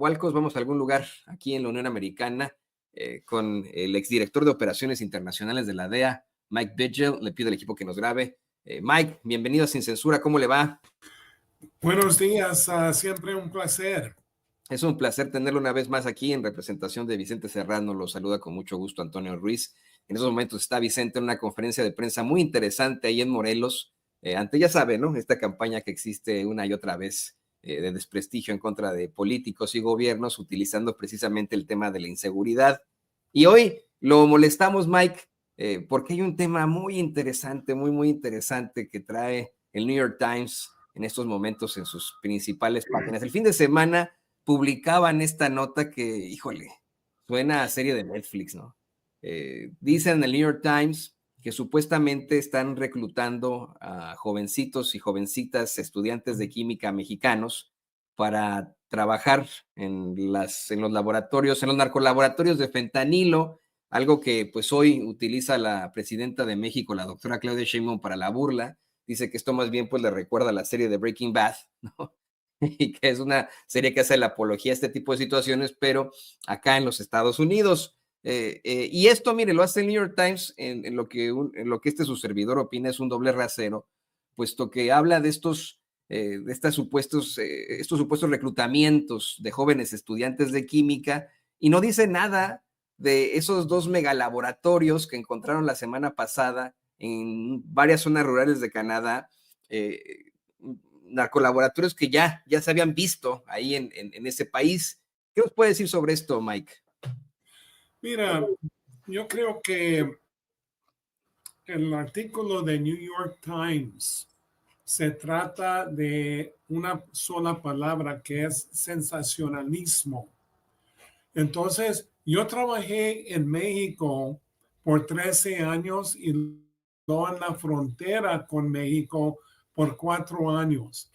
Coatzacoalcos, vamos a algún lugar aquí en la Unión Americana con el exdirector de Operaciones Internacionales de la DEA, Mike Vigil. Le pido al equipo que nos grabe. Mike, bienvenido a Sin Censura, ¿cómo le va? Buenos días, siempre un placer. Es un placer tenerlo una vez más aquí en representación de Vicente Serrano. Lo saluda con mucho gusto Antonio Ruiz. En esos momentos está Vicente en una conferencia de prensa muy interesante ahí en Morelos, ante, ya sabe, ¿no? Esta campaña que existe una y otra vez de desprestigio en contra de políticos y gobiernos, utilizando precisamente el tema de la inseguridad. Y hoy lo molestamos, Mike, porque hay un tema muy interesante, muy interesante que trae el New York Times en estos momentos en sus principales páginas. El fin de semana publicaban esta nota que, híjole, suena a serie de Netflix, ¿no? Dicen en el New York Times que supuestamente están reclutando a jovencitos y jovencitas estudiantes de química mexicanos para trabajar en los laboratorios, en los narcolaboratorios de fentanilo, algo que pues hoy utiliza la presidenta de México, la doctora Claudia Sheinbaum, para la burla. Dice que esto más bien pues le recuerda a la serie de Breaking Bad, ¿no? Y que es una serie que hace la apología a este tipo de situaciones, pero acá en los Estados Unidos. Y esto, mire, lo hace el New York Times en lo que su servidor opina es un doble rasero, puesto que habla de estos supuestos reclutamientos de jóvenes estudiantes de química y no dice nada de esos dos megalaboratorios que encontraron la semana pasada en varias zonas rurales de Canadá, narcolaboratorios que ya se habían visto ahí en ese país. ¿Qué nos puede decir sobre esto, Mike? Mira, yo creo que el artículo de New York Times se trata de una sola palabra que es sensacionalismo. Entonces, yo trabajé en México por 13 años y luego en la frontera con México por 4 años.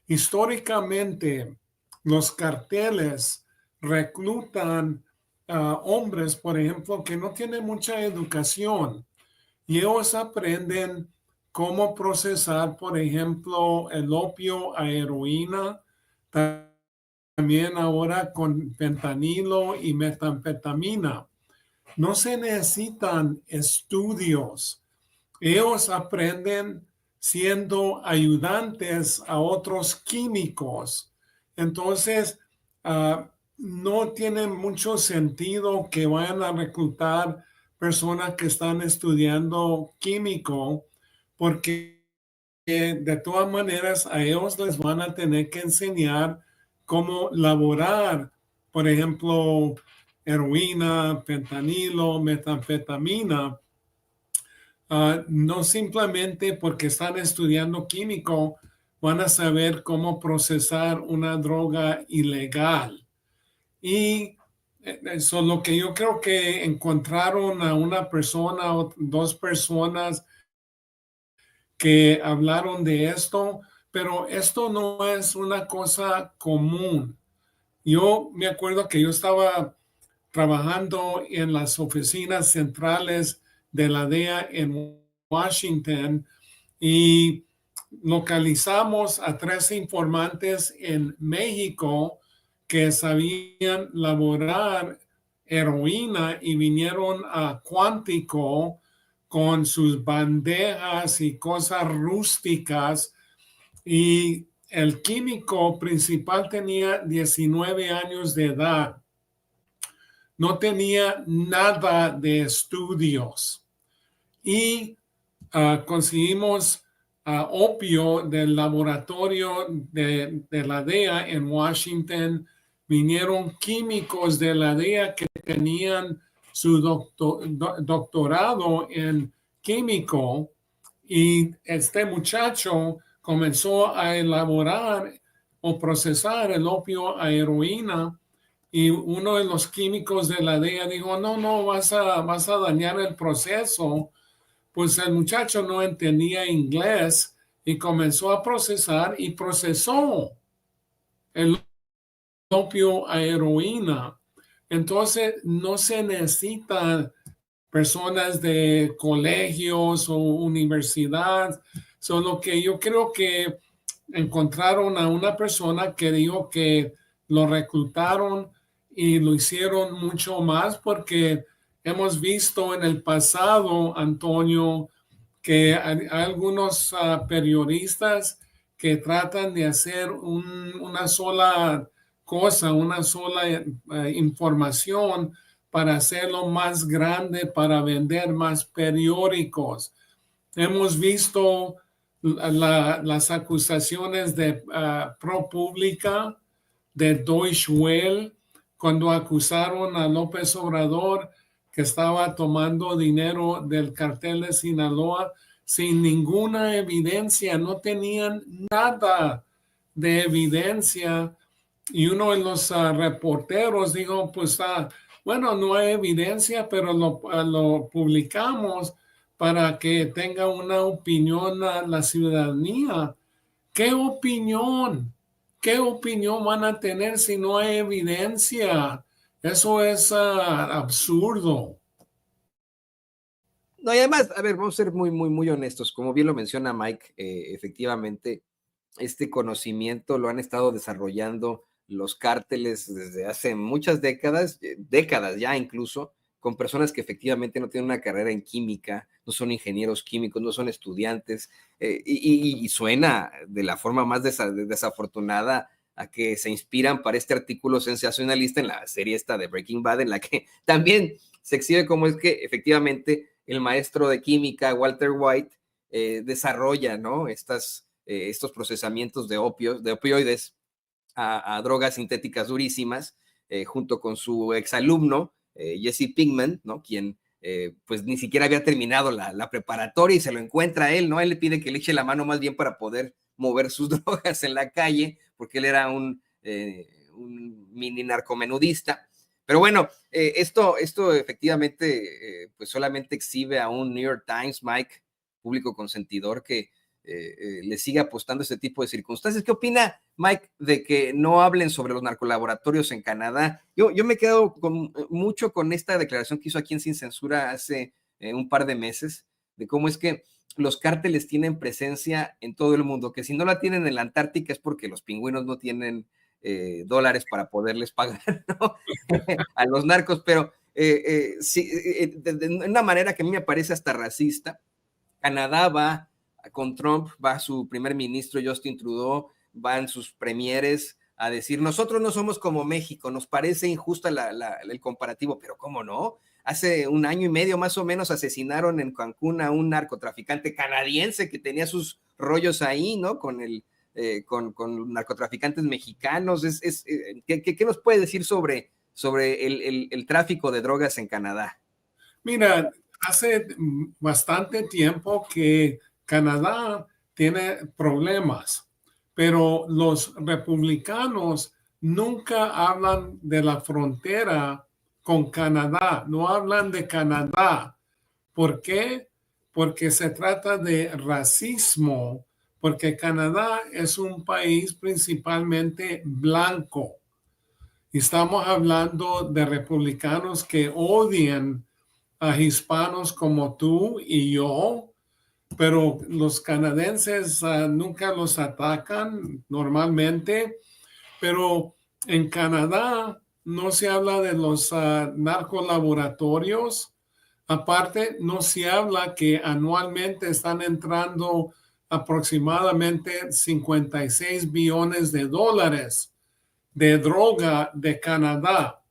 Históricamente, los carteles reclutan hombres, por ejemplo, que no tienen mucha educación y ellos aprenden cómo procesar, por ejemplo, el opio a heroína, también ahora con fentanilo y metanfetamina. No se necesitan estudios. Ellos aprenden siendo ayudantes a otros químicos. Entonces, no tiene mucho sentido que vayan a reclutar personas que están estudiando químico, porque de todas maneras a ellos les van a tener que enseñar cómo laborar, por ejemplo, heroína, fentanilo, metanfetamina. No simplemente porque están estudiando químico van a saber cómo procesar una droga ilegal. Y eso es lo que yo creo que encontraron a una persona o dos personas que hablaron de esto, pero esto no es una cosa común. Yo me acuerdo que yo estaba trabajando en las oficinas centrales de la DEA en Washington y localizamos a 13 informantes en México que sabían laborar heroína y vinieron a Cuántico con sus bandejas y cosas rústicas, y el químico principal tenía 19 años de edad. No tenía nada de estudios y conseguimos opio del laboratorio de la DEA en Washington. Vinieron químicos de la DEA que tenían su doctorado en químico, y este muchacho comenzó a elaborar o procesar el opio a heroína. Y uno de los químicos de la DEA dijo, no, vas a dañar el proceso. Pues el muchacho no entendía inglés y comenzó a procesar y procesó el opio a heroína. Entonces no se necesitan personas de colegios o universidad. Solo que yo creo que encontraron a una persona que dijo que lo reclutaron y lo hicieron mucho más porque hemos visto en el pasado, Antonio, que hay algunos periodistas que tratan de hacer una sola cosa, una sola información para hacerlo más grande, para vender más periódicos. Hemos visto las acusaciones de ProPublica, de Deutsche Welle, cuando acusaron a López Obrador que estaba tomando dinero del cartel de Sinaloa sin ninguna evidencia, no tenían nada de evidencia. Y uno de los reporteros dijo, pues, bueno, no hay evidencia, pero lo publicamos para que tenga una opinión a la ciudadanía. ¿Qué opinión? ¿Qué opinión van a tener si no hay evidencia? Eso es absurdo. No, y además, a ver, vamos a ser muy honestos. Como bien lo menciona Mike, efectivamente, este conocimiento lo han estado desarrollando los cárteles desde hace muchas décadas, décadas ya incluso, con personas que efectivamente no tienen una carrera en química, no son ingenieros químicos, no son estudiantes, y suena de la forma más desafortunada a que se inspiran para este artículo sensacionalista en la serie esta de Breaking Bad, en la que también se exhibe cómo es que efectivamente el maestro de química, Walter White, desarrolla, ¿no? Estos procesamientos de opioides a drogas sintéticas durísimas, junto con su exalumno, Jesse Pinkman, ¿no? Quien pues ni siquiera había terminado la preparatoria y se lo encuentra a él, ¿no? Él le pide que le eche la mano más bien para poder mover sus drogas en la calle, porque él era un mini narcomenudista. Pero bueno, esto efectivamente pues solamente exhibe a un New York Times, Mike, público consentidor, que le sigue apostando a este tipo de circunstancias. ¿Qué opina Mike de que no hablen sobre los narcolaboratorios en Canadá? Yo me he quedado mucho con esta declaración que hizo aquí en Sin Censura hace un par de meses, de cómo es que los cárteles tienen presencia en todo el mundo, que si no la tienen en la Antártica es porque los pingüinos no tienen dólares para poderles pagar, ¿no? A los narcos, pero sí, de una manera que a mí me parece hasta racista. Canadá va con Trump, va su primer ministro Justin Trudeau, van sus premieres a decir, nosotros no somos como México, nos parece injusta el comparativo, pero ¿cómo no? Hace un año y medio más o menos asesinaron en Cancún a un narcotraficante canadiense que tenía sus rollos ahí, ¿no? Con narcotraficantes mexicanos. ¿Qué nos puede decir sobre el tráfico de drogas en Canadá? Mira, hace bastante tiempo que Canadá tiene problemas, pero los republicanos nunca hablan de la frontera con Canadá, no hablan de Canadá. ¿Por qué? Porque se trata de racismo, porque Canadá es un país principalmente blanco. Estamos hablando de republicanos que odian a hispanos como tú y yo, pero los canadienses nunca los atacan normalmente, pero en Canadá no se habla de los narcolaboratorios. Aparte, no se habla que anualmente están entrando aproximadamente 56 billones de dólares de droga de Canadá.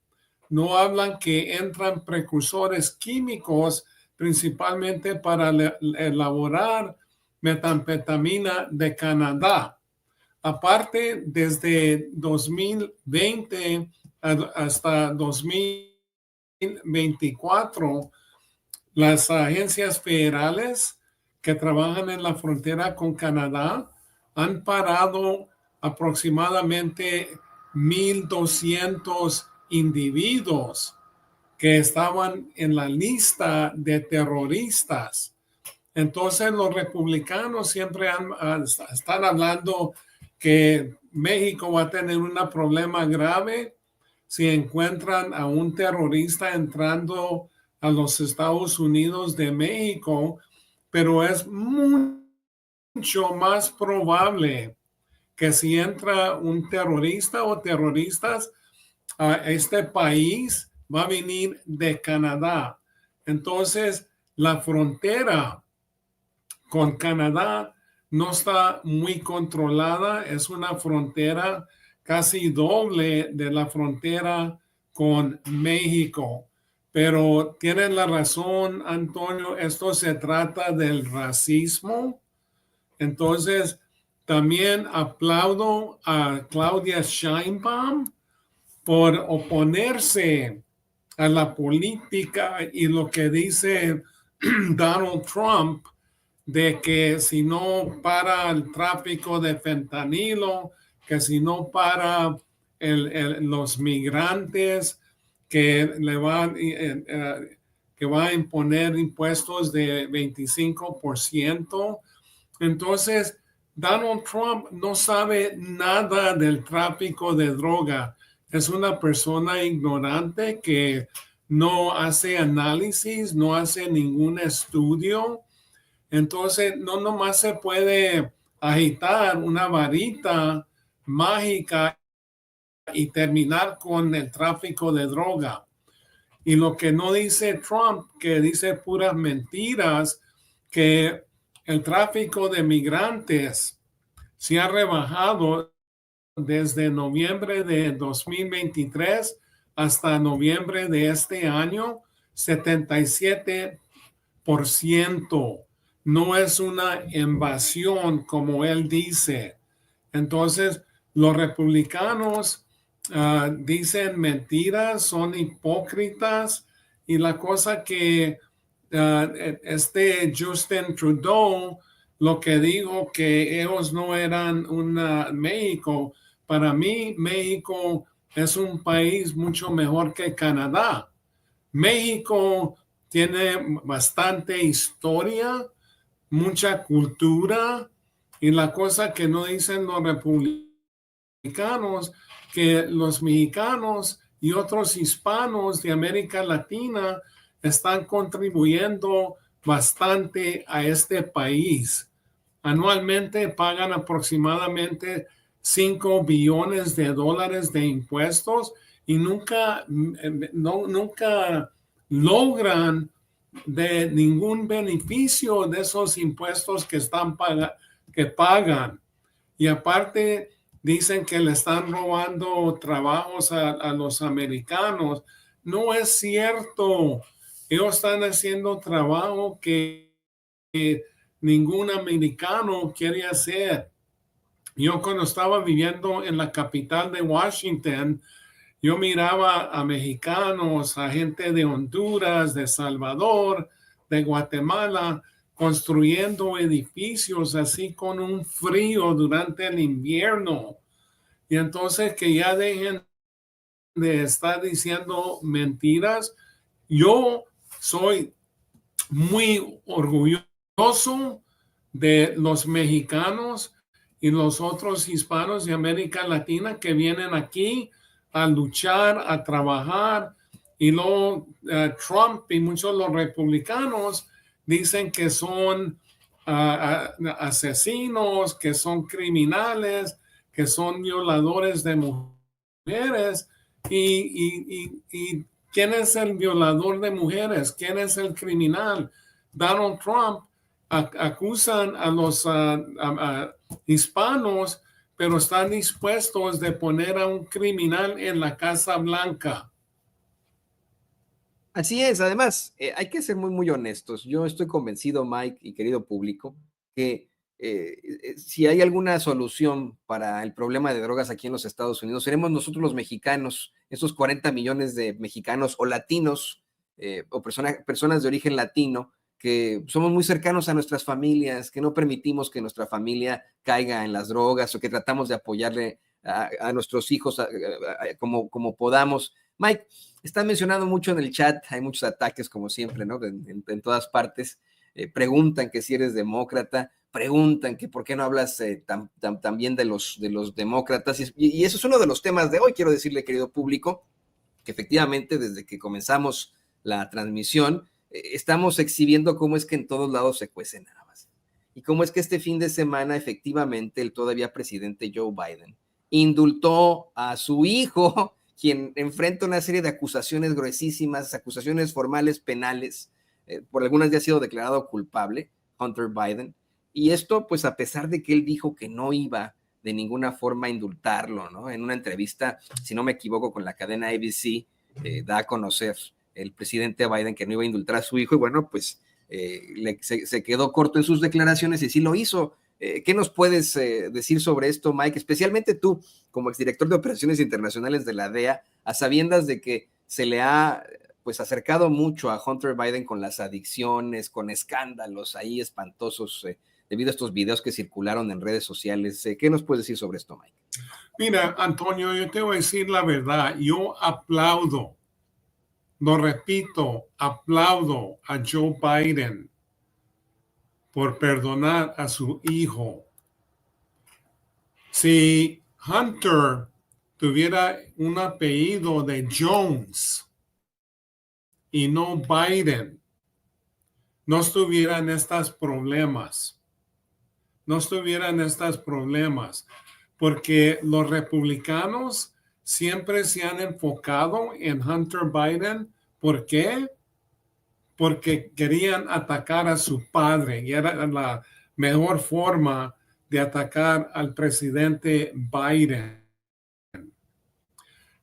No hablan que entran precursores químicos principalmente para elaborar metanfetamina de Canadá. Aparte, desde 2020 hasta 2024, las agencias federales que trabajan en la frontera con Canadá han parado aproximadamente 1,200 individuos que estaban en la lista de terroristas. Entonces los republicanos siempre están hablando que México va a tener un problema grave si encuentran a un terrorista entrando a los Estados Unidos de México, pero es mucho más probable que si entra un terrorista o terroristas a este país, va a venir de Canadá. Entonces, la frontera con Canadá no está muy controlada, es una frontera casi doble de la frontera con México. Pero tienes la razón, Antonio, esto se trata del racismo. Entonces, también aplaudo a Claudia Sheinbaum por oponerse a la política y lo que dice Donald Trump de que si no para el tráfico de fentanilo, que si no para los migrantes, que le van que va a imponer impuestos de 25%. Entonces, Donald Trump no sabe nada del tráfico de droga. Es una persona ignorante que no hace análisis, no hace ningún estudio. Entonces, no nomás se puede agitar una varita mágica y terminar con el tráfico de droga. Y lo que no dice Trump, que dice puras mentiras, que el tráfico de migrantes se ha rebajado desde noviembre de 2023 hasta noviembre de este año, 77%. No es una invasión como él dice. Entonces, los republicanos dicen mentiras, son hipócritas y la cosa que este Justin Trudeau lo que dijo que ellos no eran México. Para mí, México es un país mucho mejor que Canadá. México tiene bastante historia, mucha cultura y la cosa que no dicen los republicanos, que los mexicanos y otros hispanos de América Latina están contribuyendo bastante a este país. Anualmente pagan aproximadamente 5 billones de dólares de impuestos y nunca logran de ningún beneficio de esos impuestos que pagan. Y aparte dicen que le están robando trabajos a los americanos. No es cierto. Ellos están haciendo trabajo que ningún americano quiere hacer. Yo cuando estaba viviendo en la capital de Washington, yo miraba a mexicanos, a gente de Honduras, de Salvador, de Guatemala, construyendo edificios así con un frío durante el invierno. Y entonces que ya dejen de estar diciendo mentiras. Yo soy muy orgulloso de los mexicanos y los otros hispanos de América Latina que vienen aquí a luchar, a trabajar. Y luego Trump y muchos de los republicanos dicen que son asesinos, que son criminales, que son violadores de mujeres. Y ¿quién es el violador de mujeres? ¿Quién es el criminal? Donald Trump. Acusan a los hispanos, pero están dispuestos de poner a un criminal en la Casa Blanca. Así es, además, hay que ser muy, muy honestos. Yo estoy convencido, Mike y querido público, que si hay alguna solución para el problema de drogas aquí en los Estados Unidos, seremos nosotros los mexicanos, esos 40 millones de mexicanos o latinos o personas de origen latino, que somos muy cercanos a nuestras familias, que no permitimos que nuestra familia caiga en las drogas o que tratamos de apoyarle a nuestros hijos como podamos. Mike, están mencionando mucho en el chat, hay muchos ataques como siempre, ¿no? En todas partes. Preguntan que si eres demócrata, preguntan que por qué no hablas tan bien de los demócratas. Y eso es uno de los temas de hoy. Quiero decirle, querido público, que efectivamente desde que comenzamos la transmisión, estamos exhibiendo cómo es que en todos lados se cuece nada más. y cómo es que este fin de semana efectivamente el todavía presidente Joe Biden indultó a su hijo, quien enfrenta una serie de acusaciones gruesísimas, acusaciones formales penales, por algunas ya ha sido declarado culpable, Hunter Biden, y esto pues a pesar de que él dijo que no iba de ninguna forma a indultarlo, ¿no? En una entrevista, si no me equivoco, con la cadena ABC, da a conocer el presidente Biden que no iba a indultar a su hijo, y bueno, pues se quedó corto en sus declaraciones y sí lo hizo. ¿Qué nos puedes decir sobre esto, Mike? Especialmente tú, como exdirector de operaciones internacionales de la DEA, a sabiendas de que se le ha pues acercado mucho a Hunter Biden con las adicciones, con escándalos ahí espantosos, debido a estos videos que circularon en redes sociales. ¿Qué nos puedes decir sobre esto, Mike? Mira, Antonio, yo te voy a decir la verdad. Yo aplaudo, lo repito, aplaudo a Joe Biden por perdonar a su hijo. Si Hunter tuviera un apellido de Jones y no Biden, no estuvieran estos problemas. No estuvieran estos problemas, porque los republicanos siempre se han enfocado en Hunter Biden. ¿Por qué? Porque querían atacar a su padre y era la mejor forma de atacar al presidente Biden.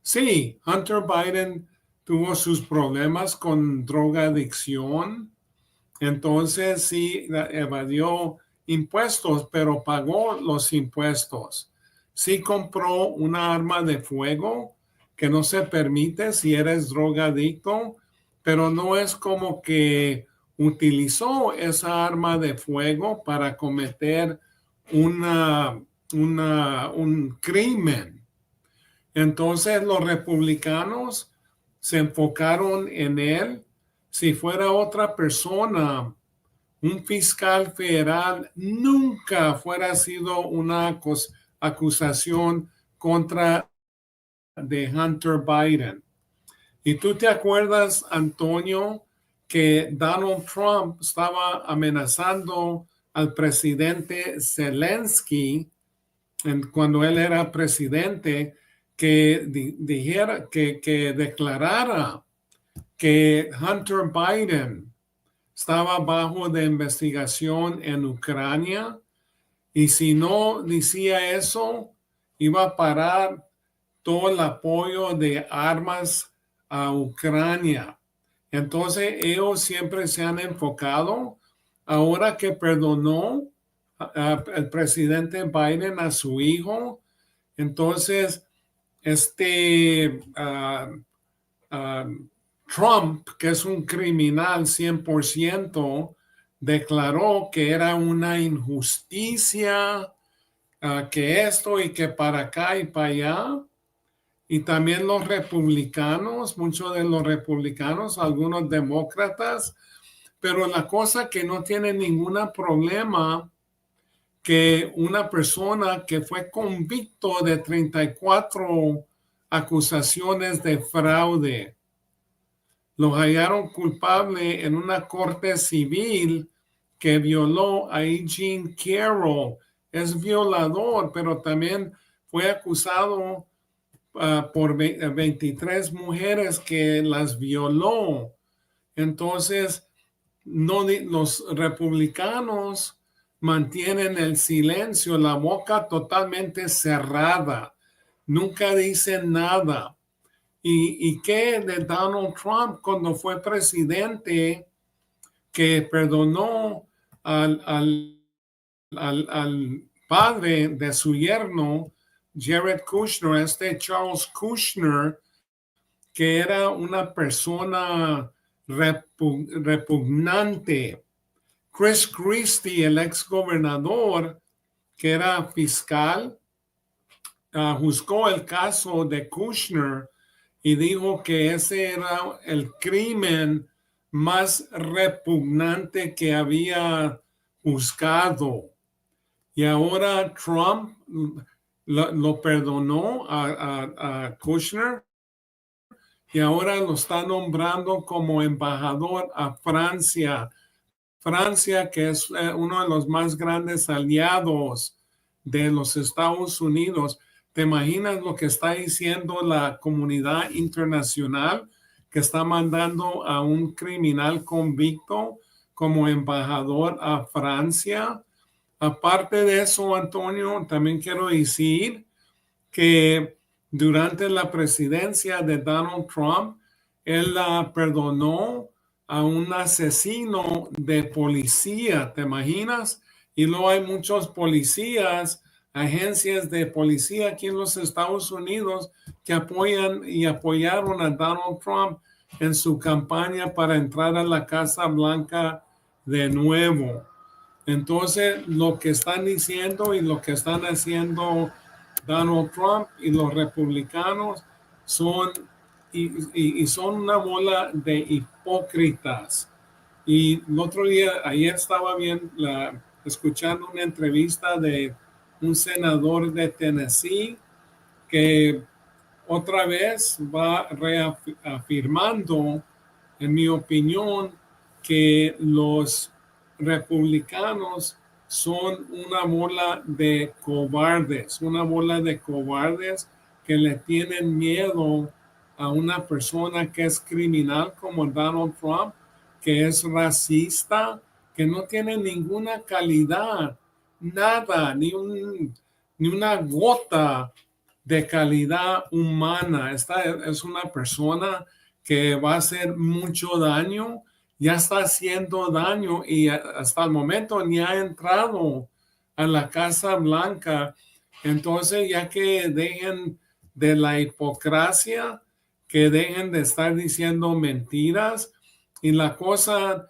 Sí, Hunter Biden tuvo sus problemas con drogadicción, entonces sí evadió impuestos, pero pagó los impuestos. Sí compró una arma de fuego que no se permite si eres drogadicto, pero no es como que utilizó esa arma de fuego para cometer un crimen. Entonces los republicanos se enfocaron en él. Si fuera otra persona, un fiscal federal, nunca fuera sido una acusación contra de Hunter Biden. Y tú te acuerdas, Antonio, que Donald Trump estaba amenazando al presidente Zelensky cuando él era presidente, que dijera, que declarara que Hunter Biden estaba bajo de investigación en Ucrania, y si no decía eso, iba a parar todo el apoyo de armas a Ucrania. Entonces ellos siempre se han enfocado, ahora que perdonó el presidente Biden a su hijo, entonces Trump, que es un criminal 100%, declaró que era una injusticia, que esto y que para acá y para allá. Y también los republicanos, muchos de los republicanos, algunos demócratas, pero la cosa que no tiene ningún problema que una persona que fue convicto de 34 acusaciones de fraude, lo hallaron culpable en una corte civil que violó a Eugene Carroll. Es violador, pero también fue acusado por 23 mujeres que las violó. Entonces, los republicanos mantienen el silencio, la boca totalmente cerrada. Nunca dicen nada. ¿Y qué de Donald Trump cuando fue presidente, que perdonó al padre de su yerno, Jared Kushner, Charles Kushner, que era una persona repugnante? Chris Christie, el ex gobernador, que era fiscal, juzgó el caso de Kushner y dijo que ese era el crimen más repugnante que había juzgado. Y ahora Trump lo perdonó a Kushner y ahora lo está nombrando como embajador a Francia. Francia, que es uno de los más grandes aliados de los Estados Unidos. ¿Te imaginas lo que está diciendo la comunidad internacional que está mandando a un criminal convicto como embajador a Francia? Aparte de eso, Antonio, también quiero decir que durante la presidencia de Donald Trump, él perdonó a un asesino de policía, ¿te imaginas? Y luego hay muchos policías, agencias de policía aquí en los Estados Unidos que apoyan y apoyaron a Donald Trump en su campaña para entrar a la Casa Blanca de nuevo. Entonces, lo que están diciendo y lo que están haciendo Donald Trump y los republicanos son, son una bola de hipócritas. Y el otro día, ayer estaba escuchando una entrevista de un senador de Tennessee que otra vez va reafirmando, en mi opinión, que los republicanos son una bola de cobardes que le tienen miedo a una persona que es criminal como Donald Trump, que es racista, que no tiene ninguna calidad, nada, ni una gota de calidad humana. Esta es una persona que va a hacer mucho daño, ya está haciendo daño y hasta el momento ni ha entrado a la Casa Blanca. Entonces, ya que dejen de la hipocresía, que dejen de estar diciendo mentiras. Y la cosa,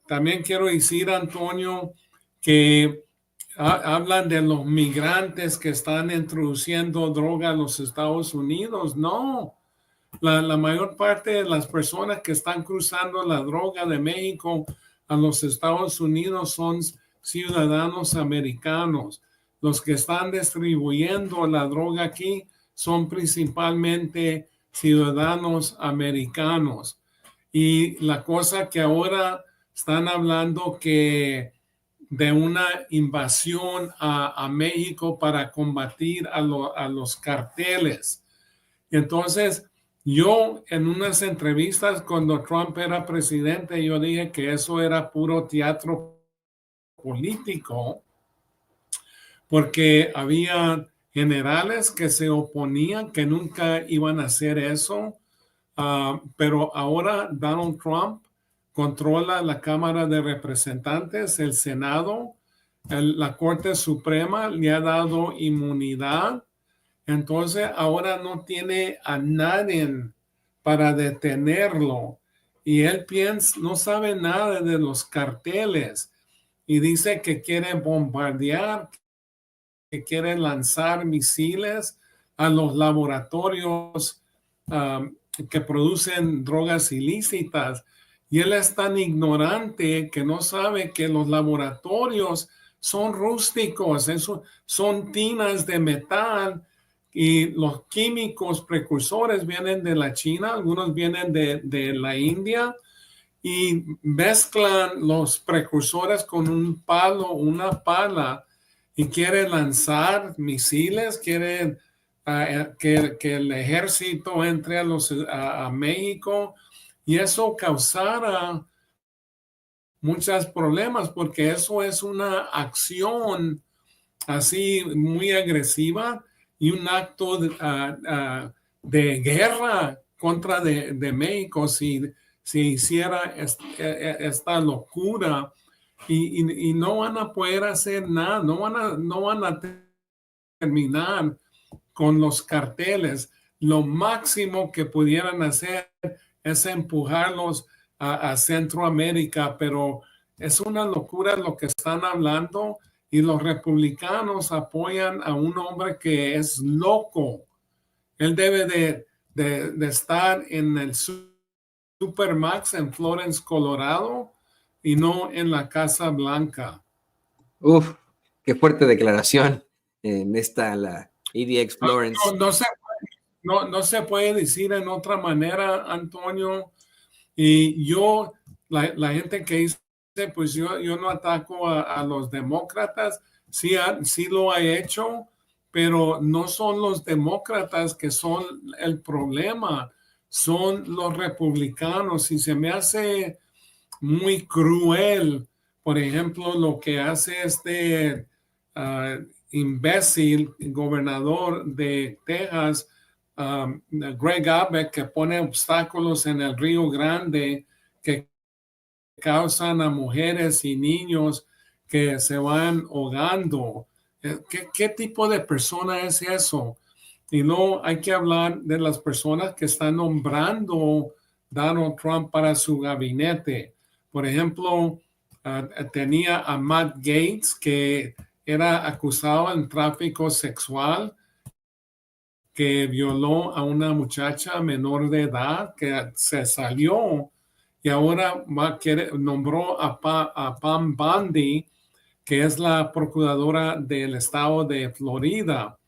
también quiero decir, Antonio, que hablan de los migrantes que están introduciendo droga a los Estados Unidos. No, la mayor parte de las personas que están cruzando la droga de México a los Estados Unidos son ciudadanos americanos. Los que están distribuyendo la droga aquí son principalmente ciudadanos americanos. Y la cosa que ahora están hablando que de una invasión a México para combatir a los carteles. Entonces, yo en unas entrevistas cuando Trump era presidente, yo dije que eso era puro teatro político, porque había generales que se oponían, que nunca iban a hacer eso, pero ahora Donald Trump controla la Cámara de Representantes, el Senado, la Corte Suprema le ha dado inmunidad. Entonces ahora no tiene a nadie para detenerlo. Y él no sabe nada de los carteles. Y dice que quiere bombardear, que quiere lanzar misiles a los laboratorios que producen drogas ilícitas. Y él es tan ignorante que no sabe que los laboratorios son rústicos, son tinas de metal y los químicos precursores vienen de la China, algunos vienen de la India y mezclan los precursores con un palo, una pala y quieren lanzar misiles, quieren que el ejército entre a México y eso causará muchos problemas porque eso es una acción así muy agresiva y un acto de guerra contra de México si hiciera esta locura y no van a poder hacer nada, no van a terminar con los carteles. Lo máximo que pudieran hacer es empujarlos a Centroamérica, pero es una locura lo que están hablando y los republicanos apoyan a un hombre que es loco. Él debe de estar en el Supermax en Florence, Colorado y no en la Casa Blanca. Uf, qué fuerte declaración en la EDX Florence. No se puede decir en otra manera, Antonio. Y yo, la gente que dice pues yo no ataco a los demócratas, sí, sí lo ha hecho, pero no son los demócratas que son el problema, son los republicanos y se me hace muy cruel, por ejemplo, lo que hace este imbécil gobernador de Texas, Greg Abbott, que pone obstáculos en el Río Grande que causan a mujeres y niños que se van ahogando. ¿Qué tipo de persona es eso? Y no hay que hablar de las personas que están nombrando Donald Trump para su gabinete. Por ejemplo, tenía a Matt Gaetz, que era acusado en tráfico sexual, que violó a una muchacha menor de edad, que se salió y ahora nombró a Pam Bondi, que es la procuradora del estado de Florida.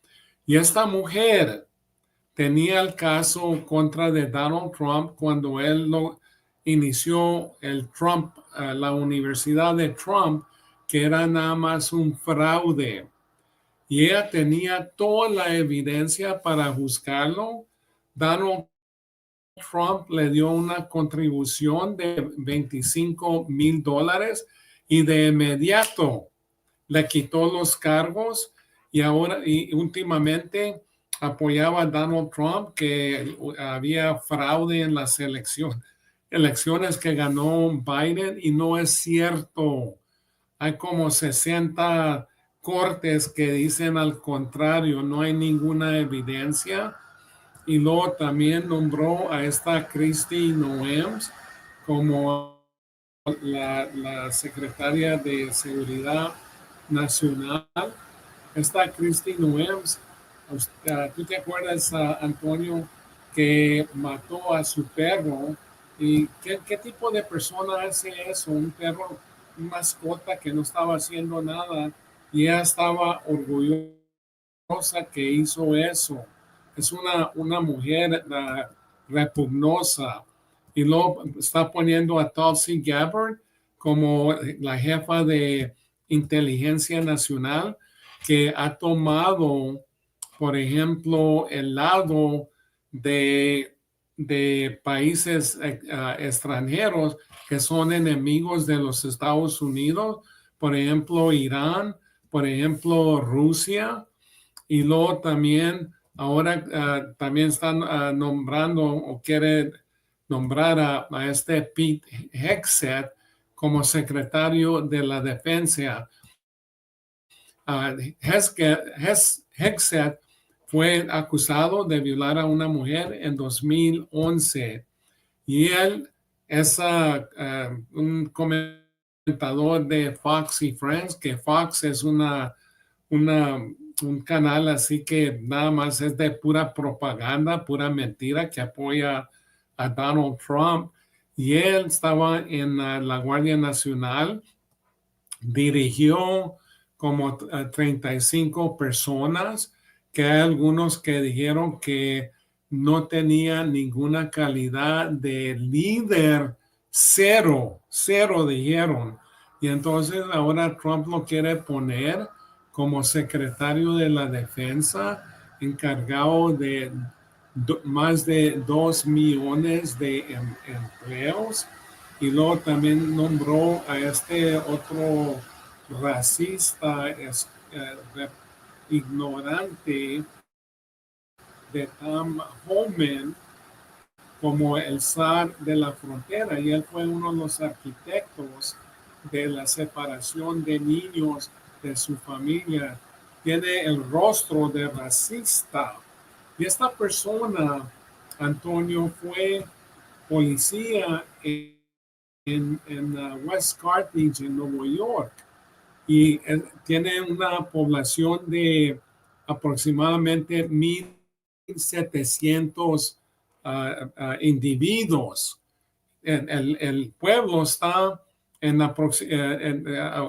Y esta mujer tenía el caso contra de Donald Trump cuando él lo inició la Universidad de Trump, que era nada más un fraude. Y ella tenía toda la evidencia para juzgarlo. Donald Trump le dio una contribución de $25,000 y de inmediato le quitó los cargos y ahora y últimamente apoyaba a Donald Trump, que había fraude en las elecciones que ganó Biden, y no es cierto. Hay como 60 cortes que dicen al contrario, no hay ninguna evidencia. Y luego también nombró a esta Kristi Noem como la secretaria de Seguridad Nacional. Esta Kristi Noem, ¿tú te acuerdas, Antonio, que mató a su perro? ¿Y qué tipo de persona hace eso? Un perro, una mascota que no estaba haciendo nada y ella estaba orgullosa que hizo eso. Es una mujer repugnosa. Y luego está poniendo a Tulsi Gabbard como la jefa de inteligencia nacional, que ha tomado, por ejemplo, el lado de países extranjeros que son enemigos de los Estados Unidos, por ejemplo, Irán, por ejemplo, Rusia, y luego también ahora también están nombrando o quiere nombrar a este Pete Hegseth como secretario de la defensa. Hegseth fue acusado de violar a una mujer en 2011 y él es un comentador de Fox y Friends, que Fox es un canal así que nada más es de pura propaganda, pura mentira, que apoya a Donald Trump. Y él estaba en la Guardia Nacional, dirigió como 35 personas, que hay algunos que dijeron que no tenía ninguna calidad de líder, cero dijeron. Y entonces ahora Trump lo quiere poner como secretario de la defensa, encargado de más de 2 millones de empleos. Y luego también nombró a este otro racista, ignorante, de Tom Homan, como el zar de la frontera. Y él fue uno de los arquitectos de la separación de niños de su familia. Tiene el rostro de racista. Y esta persona, Antonio, fue policía en West Carthage, en Nueva York, y tiene una población de aproximadamente 1,700 individuos. El pueblo está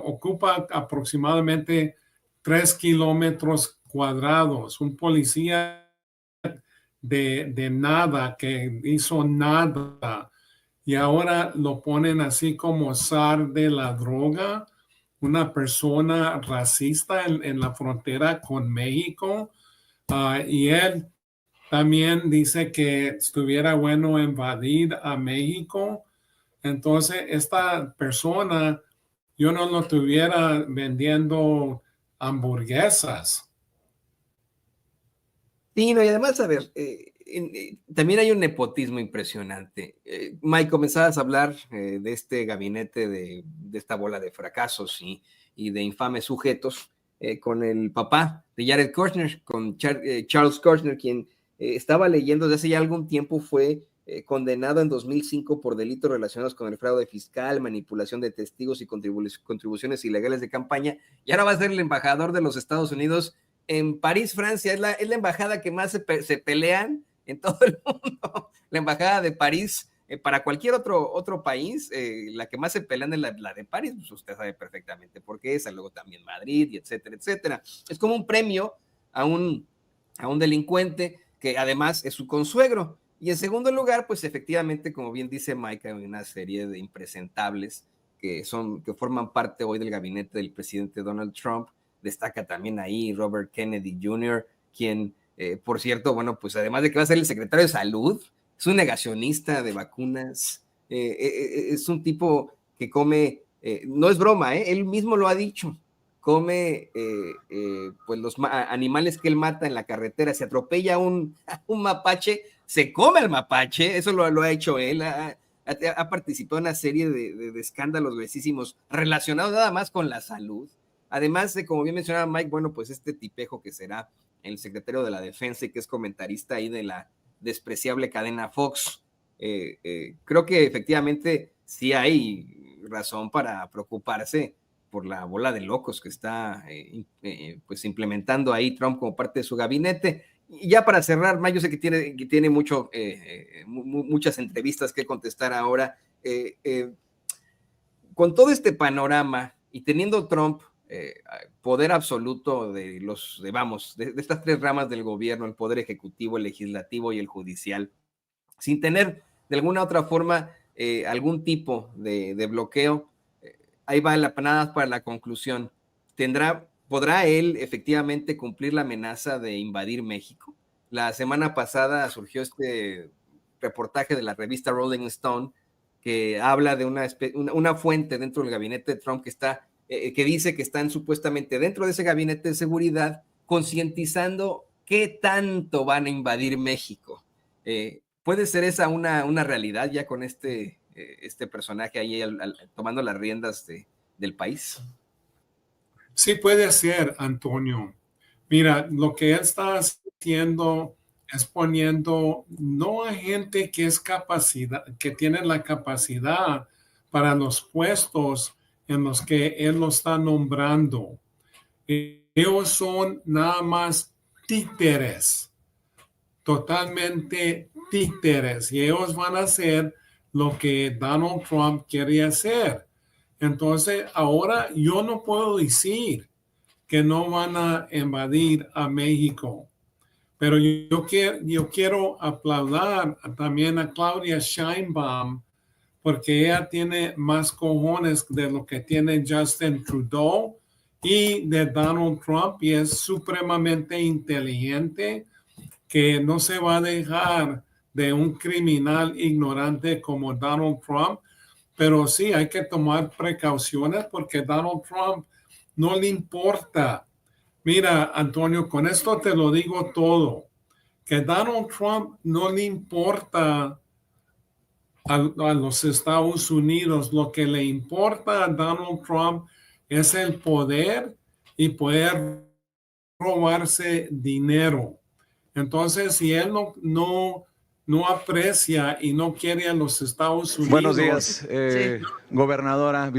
ocupa aproximadamente 3 kilómetros cuadrados. Un policía de nada, que hizo nada. y ahora lo ponen así como zar de la droga, una persona racista en la frontera con México. Y él también dice que estuviera bueno invadir a México. Entonces, esta persona, yo no lo tuviera vendiendo hamburguesas. Sí, no, y además, a ver, también hay un nepotismo impresionante. Mike, comenzabas a hablar de este gabinete, de esta bola de fracasos y de infames sujetos, con el papá de Jared Kushner, con Charles Kushner, quien estaba leyendo desde hace ya algún tiempo, fue condenado en 2005 por delitos relacionados con el fraude fiscal, manipulación de testigos y contribuciones ilegales de campaña, y ahora va a ser el embajador de los Estados Unidos en París, Francia. Es la embajada que más se pelean en todo el mundo. La embajada de París, para cualquier otro país, la que más se pelean es la de París, pues usted sabe perfectamente por qué, esa, luego también Madrid, y etcétera, etcétera. Es como un premio a un delincuente que además es su consuegro. Y en segundo lugar, pues efectivamente, como bien dice Mike, hay una serie de impresentables que forman parte hoy del gabinete del presidente Donald Trump. Destaca también ahí Robert Kennedy Jr., quien, por cierto, bueno, pues además de que va a ser el secretario de Salud, es un negacionista de vacunas, es un tipo que come, no es broma, él mismo lo ha dicho, come pues los animales que él mata en la carretera, se atropella un mapache, se come el mapache, eso lo ha hecho él, ha participado en una serie de escándalos gruesísimos relacionados nada más con la salud. Además de, como bien mencionaba Mike, bueno, pues este tipejo que será el secretario de la Defensa y que es comentarista ahí de la despreciable cadena Fox, creo que efectivamente sí hay razón para preocuparse por la bola de locos que está pues implementando ahí Trump como parte de su gabinete. Y ya para cerrar, Mike, yo sé que tiene muchas entrevistas que contestar ahora. Con todo este panorama y teniendo Trump poder absoluto de estas tres ramas del gobierno, el poder ejecutivo, el legislativo y el judicial, sin tener de alguna otra forma algún tipo de bloqueo, ahí va la panada para la conclusión. ¿Podrá él efectivamente cumplir la amenaza de invadir México? La semana pasada surgió este reportaje de la revista Rolling Stone que habla de una fuente dentro del gabinete de Trump que dice que están supuestamente dentro de ese gabinete de seguridad concientizando qué tanto van a invadir México. ¿Puede ser esa una realidad ya con este personaje ahí tomando las riendas del país? Sí puede ser, Antonio. Mira, lo que él está haciendo es poniendo no a gente que tiene la capacidad para los puestos en los que él lo está nombrando. Ellos son nada más títeres, totalmente títeres, y ellos van a hacer lo que Donald Trump quiere hacer. Entonces, ahora yo no puedo decir que no van a invadir a México. Pero yo quiero aplaudir también a Claudia Sheinbaum porque ella tiene más cojones de lo que tiene Justin Trudeau y de Donald Trump y es supremamente inteligente que no se va a dejar de un criminal ignorante como Donald Trump, pero sí hay que tomar precauciones porque Donald Trump no le importa. Mira, Antonio, con esto te lo digo todo, que Donald Trump no le importa a los Estados Unidos, lo que le importa a Donald Trump es el poder y poder robarse dinero. Entonces, si él no aprecia y no quiere a los Estados Unidos. Buenos días, gobernadora.